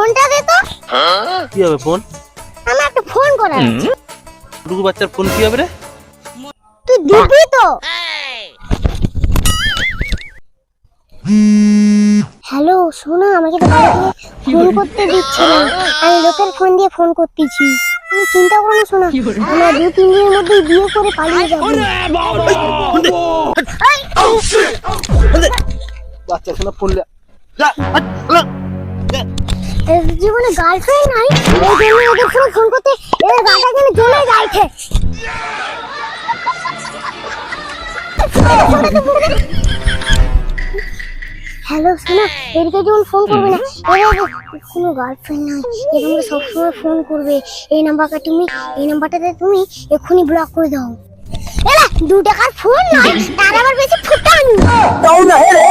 ফোনটা দে তো। কি হবে ফোন? আমার একটা ফোন করার আছে। টুকু বাচ্চার ফোন কি হবে রে? তুই দিবি তো? হ্যালো শোনো, আমাকে তো বাড়ি থেকে ফোন করতে দিচ্ছে না। আমি লোকের ফোন দিয়ে ফোন করতেছি। তুমি চিন্তা করো না শোনা, আমরা 2-3 দিনের মধ্যেই বিয়ে করে পালিয়ে যাবো। বাচ্চা শোনা ফোন এর জীবনে গার্লফ্রেন্ড নাই, এই জন্য ওদের ফোনে ফোন করতে এর গাটা যেন জ্বলে যাচ্ছে। হ্যালো শোনো, এদিকে যখন ফোন করবে না, কোনো গার্লফ্রেন্ড নাই, এরকম সবসময় ফোন করবে। এই নাম্বারটাতে তুমি এক্ষুনি ব্লক করে দাও। এলা 2 টাকার ফোন নয়, তার আবার বেশি ফুটানি দাও না রে।